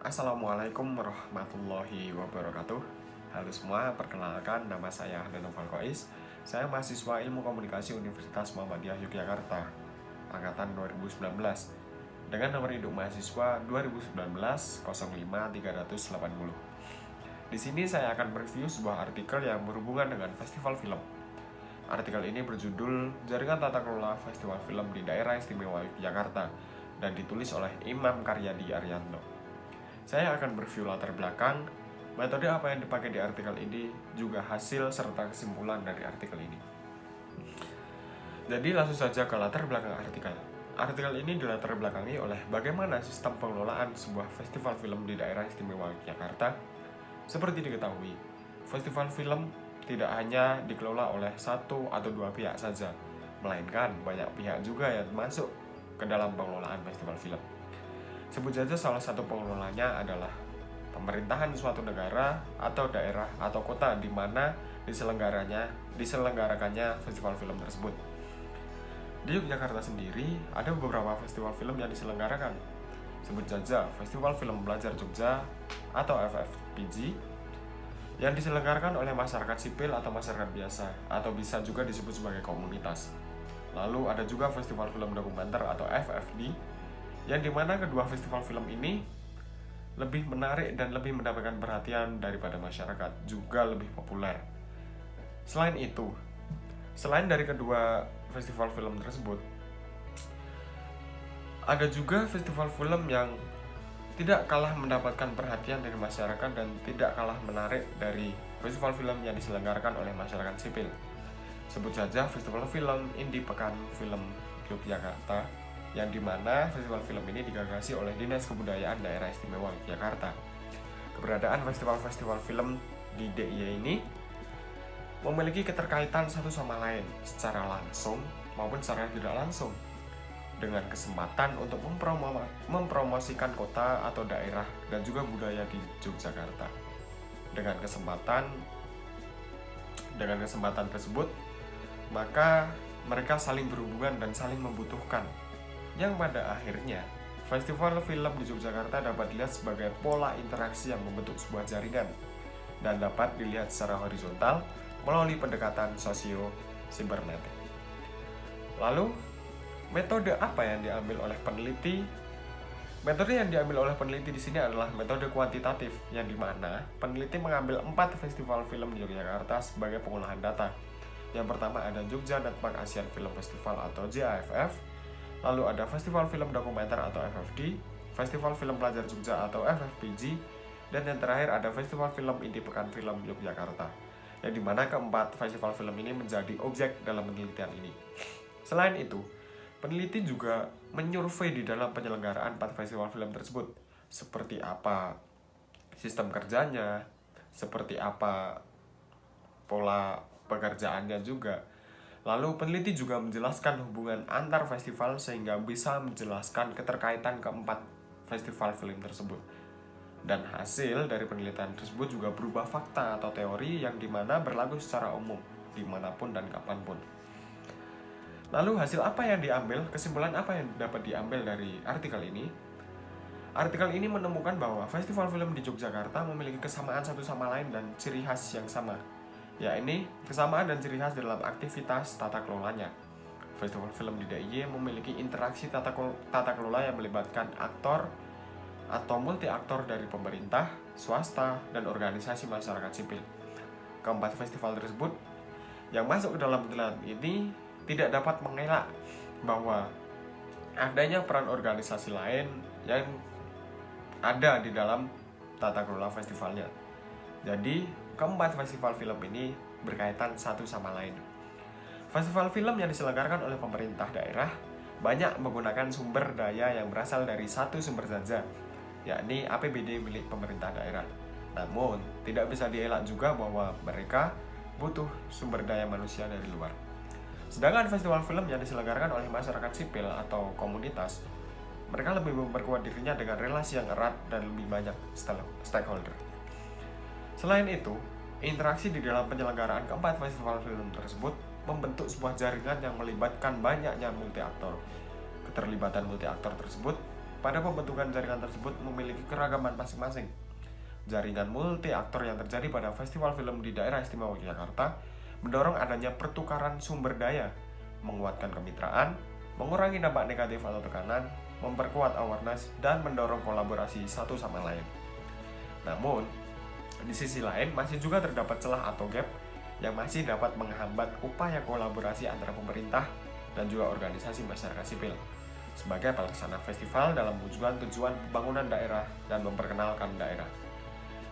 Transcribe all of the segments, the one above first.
Assalamualaikum warahmatullahi wabarakatuh. Halo semua, perkenalkan nama saya Danoval Kois. Saya mahasiswa Ilmu Komunikasi Universitas Muhammadiyah Yogyakarta, angkatan 2019, dengan nomor induk mahasiswa 2019 05380. Di sini saya akan mereview sebuah artikel yang berhubungan dengan festival film. Artikel ini berjudul Jaringan Tata Kelola Festival Film di Daerah Istimewa Yogyakarta dan ditulis oleh Imam Karyadi Arianto. Saya akan mereview latar belakang, metode apa yang dipakai di artikel ini, juga hasil serta kesimpulan dari artikel ini. Jadi langsung saja ke latar belakang artikel. Artikel ini dilatar belakangi oleh bagaimana sistem pengelolaan sebuah festival film di daerah istimewa Yogyakarta. Seperti diketahui, festival film tidak hanya dikelola oleh satu atau dua pihak saja, melainkan banyak pihak juga yang masuk ke dalam pengelolaan festival film. Sebut saja salah satu pengelolanya adalah pemerintahan suatu negara atau daerah atau kota di mana diselenggarakannya festival film tersebut. Di Yogyakarta sendiri ada beberapa festival film yang diselenggarakan. Sebut saja Festival Film Pelajar Jogja atau FFPJ yang diselenggarakan oleh masyarakat sipil atau masyarakat biasa atau bisa juga disebut sebagai komunitas. Lalu ada juga Festival Film Dokumenter atau FFD, yang dimana kedua festival film ini lebih menarik dan lebih mendapatkan perhatian daripada masyarakat, juga lebih populer. Selain dari kedua festival film tersebut, ada juga festival film yang tidak kalah mendapatkan perhatian dari masyarakat dan tidak kalah menarik dari festival film yang diselenggarakan oleh masyarakat sipil. Sebut saja Festival Film Indie Pekan Film Yogyakarta, yang dimana festival film ini digagasi oleh Dinas Kebudayaan Daerah Istimewa Yogyakarta. Keberadaan festival-festival film di DIY ini memiliki keterkaitan satu sama lain secara langsung maupun secara tidak langsung, dengan kesempatan untuk mempromosikan kota atau daerah dan juga budaya di Yogyakarta. Dengan kesempatan tersebut, maka mereka saling berhubungan dan saling membutuhkan, yang pada akhirnya festival film di Yogyakarta dapat dilihat sebagai pola interaksi yang membentuk sebuah jaringan dan dapat dilihat secara horizontal melalui pendekatan sosio-sibernetik. Lalu, metode apa yang diambil oleh peneliti? Metode yang diambil oleh peneliti di sini adalah metode kuantitatif, yang dimana peneliti mengambil 4 festival film di Yogyakarta sebagai pengolahan data. Yang pertama ada Jogja Network Asian Film Festival atau JAFF, lalu ada Festival Film Dokumenter atau FFD, Festival Film Pelajar Jogja atau FFPJ, dan yang terakhir ada Festival Film Indie Pekan Film Yogyakarta, yang dimana keempat festival film ini menjadi objek dalam penelitian ini. Selain itu, peneliti juga menyurvei di dalam penyelenggaraan 4 festival film tersebut, seperti apa sistem kerjanya, seperti apa pola pekerjaannya juga. Lalu peneliti juga menjelaskan hubungan antar festival sehingga bisa menjelaskan keterkaitan keempat festival film tersebut. Dan hasil dari penelitian tersebut juga berupa fakta atau teori yang dimana berlaku secara umum, dimanapun dan kapanpun. Lalu hasil apa yang diambil, kesimpulan apa yang dapat diambil dari artikel ini? Artikel ini menemukan bahwa festival film di Yogyakarta memiliki kesamaan satu sama lain dan ciri khas yang sama, yakni kesamaan dan ciri khas dalam aktivitas tata kelolanya. Festival film di DIY memiliki interaksi tata kelola yang melibatkan aktor atau multi aktor dari pemerintah, swasta, dan organisasi masyarakat sipil. Keempat festival tersebut yang masuk ke dalam penelitian ini tidak dapat mengelak bahwa adanya peran organisasi lain yang ada di dalam tata kelola festivalnya. Jadi, keempat festival film ini berkaitan satu sama lain. Festival film yang diselenggarakan oleh pemerintah daerah banyak menggunakan sumber daya yang berasal dari satu sumber saja, yakni APBD milik pemerintah daerah. Namun, tidak bisa dielak juga bahwa mereka butuh sumber daya manusia dari luar. Sedangkan festival film yang diselenggarakan oleh masyarakat sipil atau komunitas, mereka lebih memperkuat dirinya dengan relasi yang erat dan lebih banyak stakeholder. Selain itu, interaksi di dalam penyelenggaraan keempat festival film tersebut membentuk sebuah jaringan yang melibatkan banyaknya multi aktor. Keterlibatan multi aktor tersebut pada pembentukan jaringan tersebut memiliki keragaman masing-masing. Jaringan multi aktor yang terjadi pada festival film di daerah istimewa Yogyakarta mendorong adanya pertukaran sumber daya, menguatkan kemitraan, mengurangi dampak negatif atau tekanan, memperkuat awareness, dan mendorong kolaborasi satu sama lain. Namun, di sisi lain masih juga terdapat celah atau gap yang masih dapat menghambat upaya kolaborasi antara pemerintah dan juga organisasi masyarakat sipil sebagai pelaksana festival dalam mewujudkan tujuan pembangunan daerah dan memperkenalkan daerah.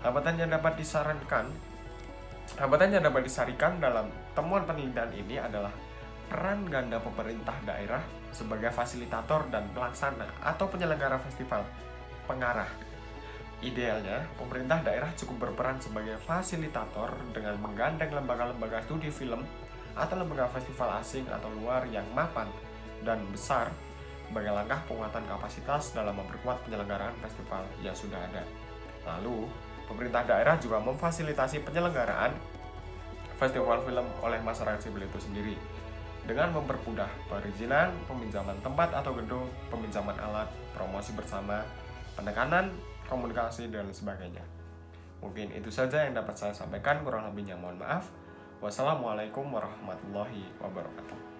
Hambatan yang dapat disarikan dalam temuan penelitian ini adalah peran ganda pemerintah daerah sebagai fasilitator dan pelaksana atau penyelenggara festival, pengarah. Idealnya, pemerintah daerah cukup berperan sebagai fasilitator dengan menggandeng lembaga-lembaga studi film atau lembaga festival asing atau luar yang mapan dan besar sebagai langkah penguatan kapasitas dalam memperkuat penyelenggaraan festival yang sudah ada. Lalu, pemerintah daerah juga memfasilitasi penyelenggaraan festival film oleh masyarakat sipil itu sendiri dengan mempermudah perizinan, peminjaman tempat atau gedung, peminjaman alat, promosi bersama, penekanan, komunikasi, dan sebagainya. Mungkin itu saja yang dapat saya sampaikan, kurang lebihnya mohon maaf. Wassalamualaikum warahmatullahi wabarakatuh.